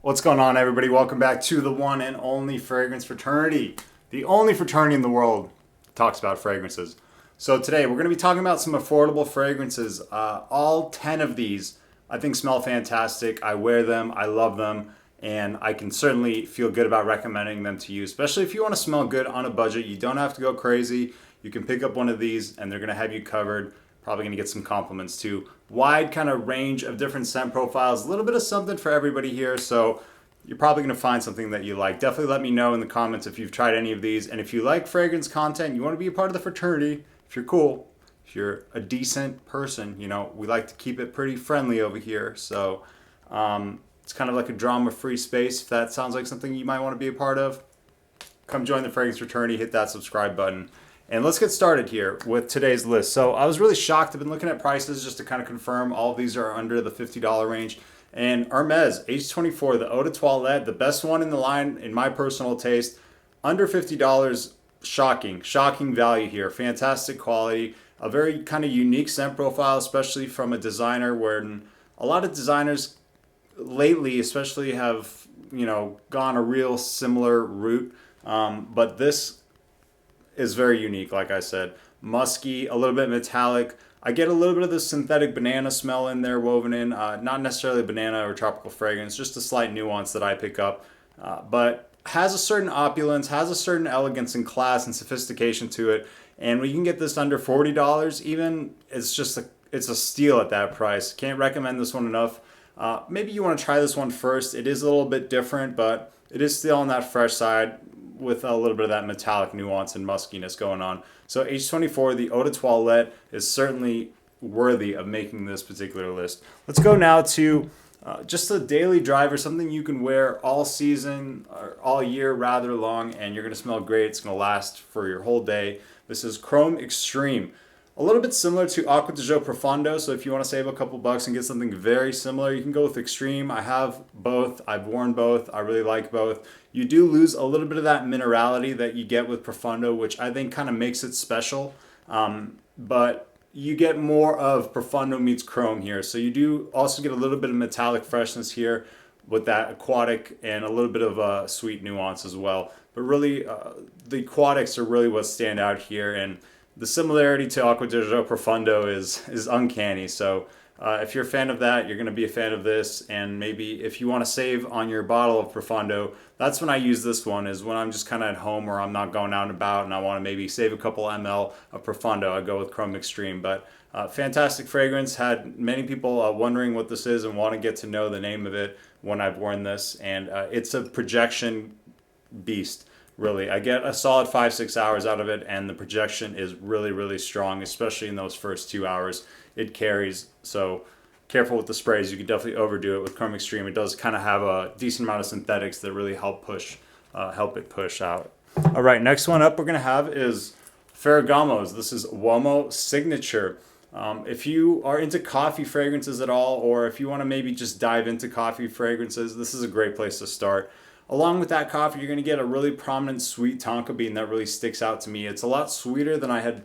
What's going on, everybody? Welcome back to the one and only Fragrance Fraternity. The only fraternity in the world that talks about fragrances. So today we're going to be talking about some affordable fragrances. All 10 of these I think smell fantastic. I wear them, I love them, and I can certainly feel good about recommending them to you, especially if you want to smell good on a budget. You don't have to go crazy. You can pick up one of these and they're going to have you covered. Probably going to get some compliments too. Wide kind of range of different scent profiles, a little bit of something for everybody here, so you're probably going to find something that you like. Definitely let me know in the comments if you've tried any of these, and if you like fragrance content, you want to be a part of the fraternity, if you're cool, if you're a decent person, you know, we like to keep it pretty friendly over here, so it's kind of like a drama-free space. If that sounds like something you might want to be a part of, come join the Fragrance Fraternity, hit that subscribe button. And let's get started here with today's list. So I was really shocked. I've been looking at prices just to kind of confirm all of these are under the $50 range. And Hermes H24, the Eau de Toilette, the best one in the line in my personal taste, under $50. Shocking value here. Fantastic quality, a very kind of unique scent profile, especially from a designer, where a lot of designers lately especially have, you know, gone a real similar route. But this is very unique, like I said. Musky, a little bit metallic. I get a little bit of the synthetic banana smell in there woven in. Not necessarily banana or tropical fragrance, just a slight nuance that I pick up. But has a certain opulence, has a certain elegance and class and sophistication to it. And when you can get this under $40 even, it's a steal at that price. Can't recommend this one enough. Maybe you want to try this one first. It is a little bit different, but it is still on that fresh side, with a little bit of that metallic nuance and muskiness going on. So H24, the Eau de Toilette, is certainly worthy of making this particular list. Let's go now to just a daily driver, something you can wear all season, or all year rather long, and you're going to smell great. It's going to last for your whole day. This is Chrome Extreme. A little bit similar to Acqua di Gio Profondo, so if you want to save a couple bucks and get something very similar, you can go with Extreme. I have both. I've worn both. I really like both. You do lose a little bit of that minerality that you get with Profondo, which I think kind of makes it special. But you get more of Profondo meets Chrome here. So you do also get a little bit of metallic freshness here with that aquatic and a little bit of a sweet nuance as well. But really, the aquatics are really what stand out here. And the similarity to Acqua di Gio Profondo is uncanny. So if you're a fan of that, you're going to be a fan of this. And maybe if you want to save on your bottle of Profondo, that's when I use this one, is when I'm just kind of at home or I'm not going out and about and I want to maybe save a couple ml of Profondo. I go with Chrome Extreme. But fantastic fragrance. Had many people wondering what this is and want to get to know the name of it when I've worn this. And it's a projection beast. Really, I get a solid 5-6 hours out of it, and the projection is really strong, especially in those first 2 hours. It carries, so careful with the sprays. You can definitely overdo it with Chrome Extreme. It does kind of have a decent amount of synthetics that really help it push out. All right, next one up we're gonna have is Ferragamo's. This is Uomo Signature. If you are into coffee fragrances at all, or if you want to maybe just dive into coffee fragrances, this is a great place to start. Along with that coffee, you're going to get a really prominent sweet tonka bean that really sticks out to me. It's a lot sweeter than I had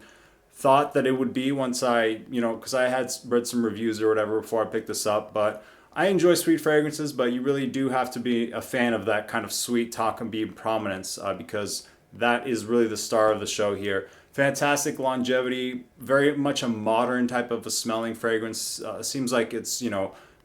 thought that it would be once because I had read some reviews or whatever before I picked this up. But I enjoy sweet fragrances, but you really do have to be a fan of that kind of sweet tonka bean prominence because that is really the star of the show here. Fantastic longevity, very much a modern type of a smelling fragrance. Seems like it's,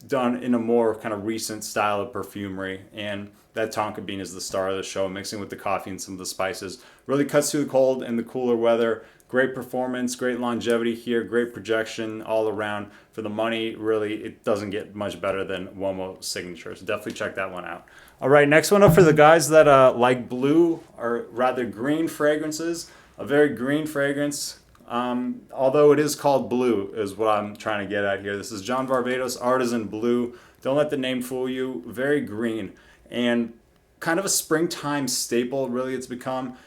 done in a more kind of recent style of perfumery, and that tonka bean is the star of the show, mixing with the coffee and some of the spices. Really cuts through the cold and the cooler weather. Great performance, great longevity here, great projection all around. For the money, really, it doesn't get much better than Uomo Signature, so definitely check that one out. All right, next one up for the guys that like blue, or rather green fragrances. A very green fragrance. Although it is called blue, is what I'm trying to get at here. This is John Varvatos Artisan Blue. Don't let the name fool you. Very green and kind of a springtime staple, really, it's become.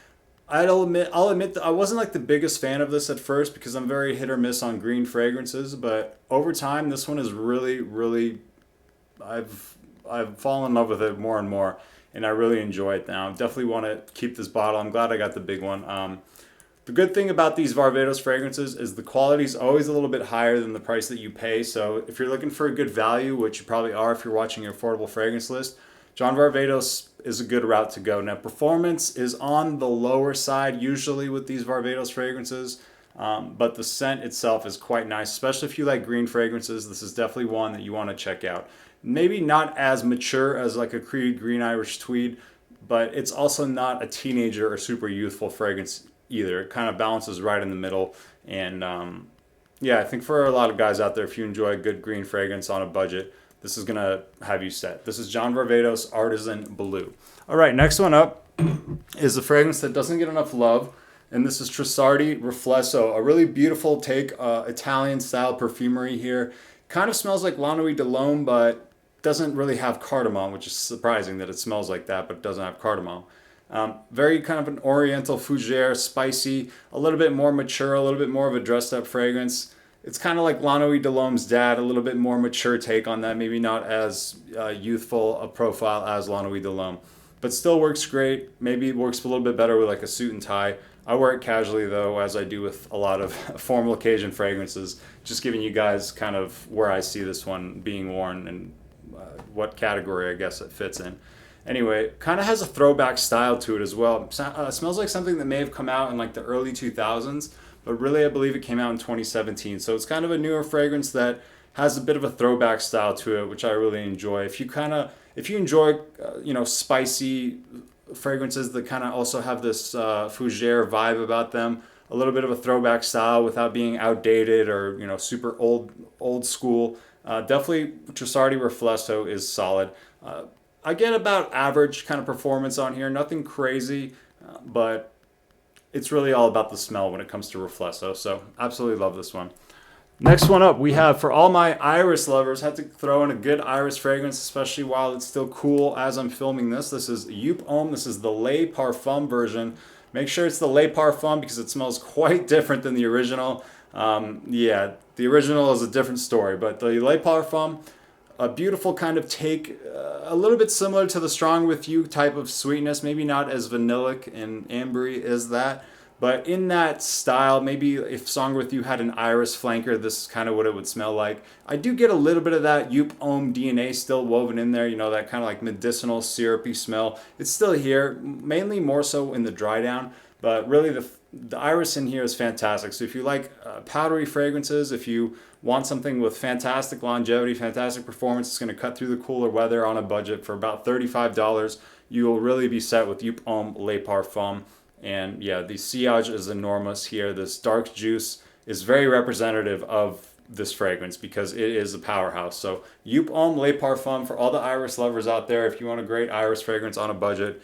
I'll admit that I wasn't like the biggest fan of this at first because I'm very hit or miss on green fragrances, but over time this one is really I've fallen in love with it more and more, and I really enjoy it now. Definitely want to keep this bottle. I'm glad I got the big one. The good thing about these Varvatos fragrances is the quality is always a little bit higher than the price that you pay. So if you're looking for a good value, which you probably are if you're watching your affordable fragrance list, John Varvatos is a good route to go. Now, performance is on the lower side usually with these Varvatos fragrances, but the scent itself is quite nice, especially if you like green fragrances. This is definitely one that you want to check out. Maybe not as mature as like a Creed Green Irish Tweed, but it's also not a teenager or super youthful fragrance either. It kind of balances right in the middle. And yeah, I think for a lot of guys out there, if you enjoy a good green fragrance on a budget, this is going to have you set. This is John Varvatos Artisan Blue. All right, next one up is a fragrance that doesn't get enough love. And this is Trussardi Riflesso, a really beautiful take, Italian-style perfumery here. Kind of smells like La Nuit de l'Homme, but doesn't really have cardamom, which is surprising that it smells like that, but doesn't have cardamom. Very kind of an oriental fougere, spicy, a little bit more mature, a little bit more of a dressed up fragrance. It's kind of like La Nuit de l'Homme's dad, a little bit more mature take on that, maybe not as youthful a profile as La Nuit de l'Homme, but still works great. Maybe it works a little bit better with like a suit and tie. I wear it casually though, as I do with a lot of formal occasion fragrances, just giving you guys kind of where I see this one being worn and what category I guess it fits in. Anyway, kind of has a throwback style to it as well. Smells like something that may have come out in like the early 2000s, but really I believe it came out in 2017. So it's kind of a newer fragrance that has a bit of a throwback style to it, which I really enjoy. If you enjoy spicy fragrances that kind of also have this fougere vibe about them, a little bit of a throwback style without being outdated or super old school, definitely Trussardi Riflesso is solid. I get about average kind of performance on here, nothing crazy, but it's really all about the smell when it comes to Riflesso, so absolutely love this one. Next one up, we have, for all my iris lovers, had to throw in a good iris fragrance, especially while it's still cool as I'm filming this. This is Joop Homme. This is the Le Parfum version. Make sure it's the Le Parfum because it smells quite different than the original. Yeah, the original is a different story, but the Le Parfum, a beautiful kind of take, a little bit similar to the Strong With You type of sweetness, maybe not as vanillic and ambery as that, but in that style. Maybe if Song With You had an iris flanker, this is kind of what it would smell like. I do get a little bit of that Joop Homme DNA still woven in there, that kind of like medicinal syrupy smell. It's still here, mainly more so in the dry down, but really the iris in here is fantastic. So if you like powdery fragrances, if you want something with fantastic longevity, fantastic performance, it's going to cut through the cooler weather on a budget for about $35, you will really be set with Joop Homme Le Parfum. And yeah, the sillage is enormous here. This dark juice is very representative of this fragrance because it is a powerhouse. So Joop Homme Le Parfum, for all the iris lovers out there, if you want a great iris fragrance on a budget,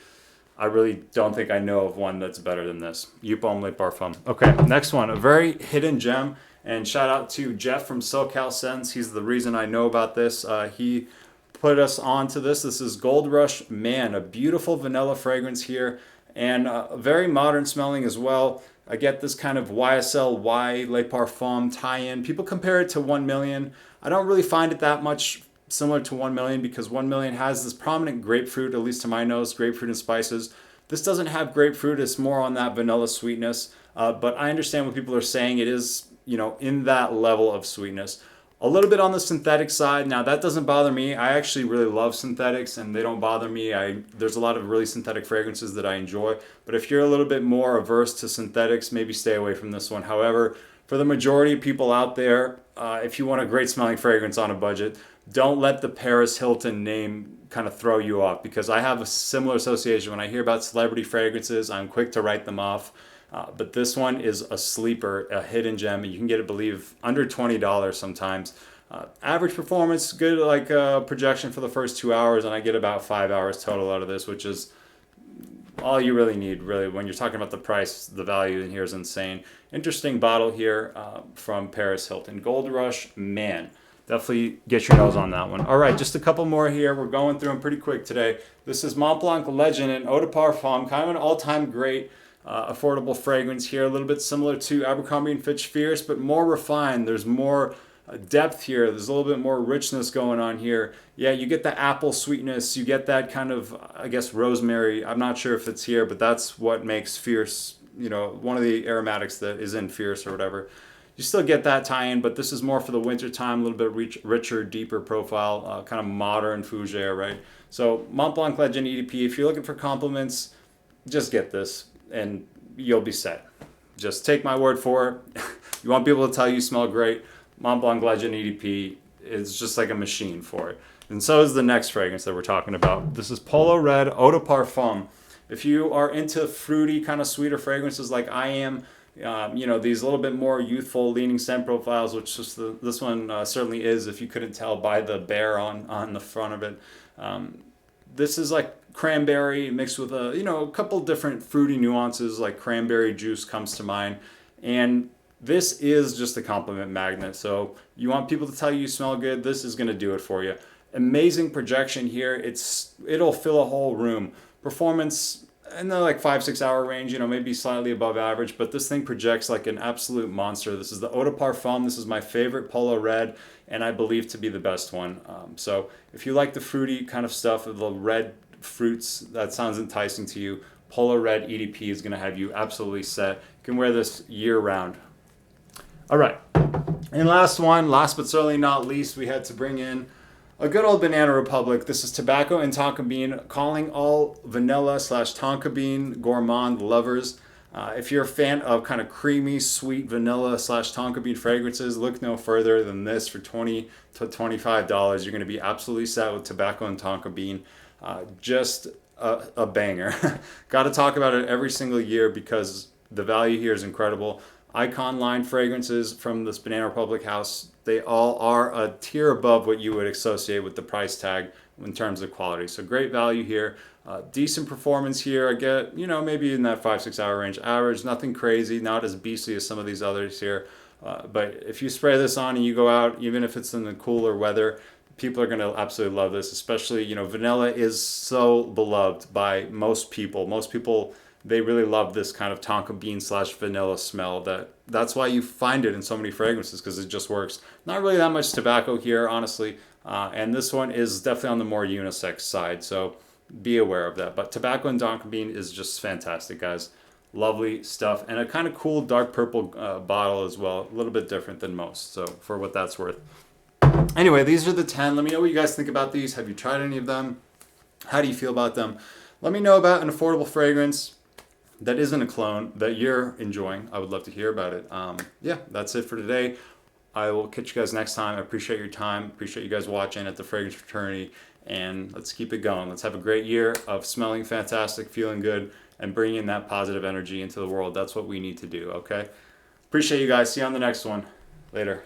I really don't think I know of one that's better than this. Joop Homme Le Parfum. Okay, next one, a very hidden gem. And shout out to Jeff from SoCal Scents. He's the reason I know about this. He put us on to this. This is Gold Rush Man, a beautiful vanilla fragrance here, and very modern smelling as well. I get this kind of YSL Y Le Parfum tie-in. People compare it to 1 Million. I don't really find it that much similar to 1 Million because 1 Million has this prominent grapefruit, at least to my nose, grapefruit and spices. This doesn't have grapefruit. It's more on that vanilla sweetness. But I understand what people are saying. It is, in that level of sweetness. A little bit on the synthetic side. Now, that doesn't bother me. I actually really love synthetics, and they don't bother me. There's a lot of really synthetic fragrances that I enjoy. But if you're a little bit more averse to synthetics, maybe stay away from this one. However, for the majority of people out there, if you want a great smelling fragrance on a budget, don't let the Paris Hilton name kind of throw you off, because I have a similar association. When I hear about celebrity fragrances, I'm quick to write them off. But this one is a sleeper, a hidden gem. You can get it, believe, under $20 sometimes. Average performance, good like projection for the first 2 hours, and I get about 5 hours total out of this, which is all you really need, really. When you're talking about the price, the value in here is insane. Interesting bottle here from Paris Hilton. Gold Rush Man. Definitely get your nose on that one. All right, just a couple more here. We're going through them pretty quick today. This is Montblanc Legend and Eau de Parfum, kind of an all-time great affordable fragrance here, a little bit similar to Abercrombie & Fitch Fierce, but more refined. There's more depth here. There's a little bit more richness going on here. Yeah, you get the apple sweetness. You get that kind of, I guess, rosemary. I'm not sure if it's here, but that's what makes Fierce, one of the aromatics that is in Fierce or whatever. You still get that tie-in, but this is more for the winter time, a little bit richer, deeper profile, kind of modern fougere, right? So Montblanc Legend EDP, if you're looking for compliments, just get this and you'll be set. Just take my word for it. You want people to tell you smell great, Montblanc Legend EDP is just like a machine for it. And so is the next fragrance that we're talking about. This is Polo Red Eau de Parfum. If you are into fruity, kind of sweeter fragrances like I am, these little bit more youthful leaning scent profiles, which this one certainly is, if you couldn't tell by the bear on the front of it. This is like cranberry mixed with a couple different fruity nuances, like cranberry juice comes to mind. And this is just a compliment magnet. So you want people to tell you smell good, this is going to do it for you. Amazing projection here. It'll fill a whole room. Performance in the like 5-6 hour range, maybe slightly above average, but this thing projects like an absolute monster. This is the Eau de Parfum. This is my favorite Polo Red, and I believe to be the best one. So if you like the fruity kind of stuff, the red fruits, that sounds enticing to you, Polo Red EDP is going to have you absolutely set. You can wear this year round. All right, and last but certainly not least, we had to bring in a good old Banana Republic. This is tobacco and tonka bean, calling all vanilla / tonka bean gourmand lovers. If you're a fan of kind of creamy, sweet vanilla / tonka bean fragrances, look no further than this for $20 to $25. You're going to be absolutely set with tobacco and tonka bean. Just a banger. Got to talk about it every single year because the value here is incredible. Icon line fragrances from this Banana Republic house, they all are a tier above what you would associate with the price tag in terms of quality. So great value here. Decent performance here. I get, maybe in that 5-6 hour range average. Nothing crazy, not as beastly as some of these others here. But if you spray this on and you go out, even if it's in the cooler weather, people are going to absolutely love this. Especially, vanilla is so beloved by most people. Most people, they really love this kind of tonka bean / vanilla smell. That's why you find it in so many fragrances, because it just works. Not really that much tobacco here, honestly. And this one is definitely on the more unisex side, so be aware of that. But tobacco and tonka bean is just fantastic, guys. Lovely stuff. And a kind of cool dark purple bottle as well. A little bit different than most, so for what that's worth. Anyway, these are the 10. Let me know what you guys think about these. Have you tried any of them? How do you feel about them? Let me know about an affordable fragrance that isn't a clone that you're enjoying. I would love to hear about it. Yeah, that's it for today. I will catch you guys next time. I appreciate your time. Appreciate you guys watching at the Fragrance Fraternity. And let's keep it going. Let's have a great year of smelling fantastic, feeling good, and bringing that positive energy into the world. That's what we need to do, okay? Appreciate you guys. See you on the next one. Later.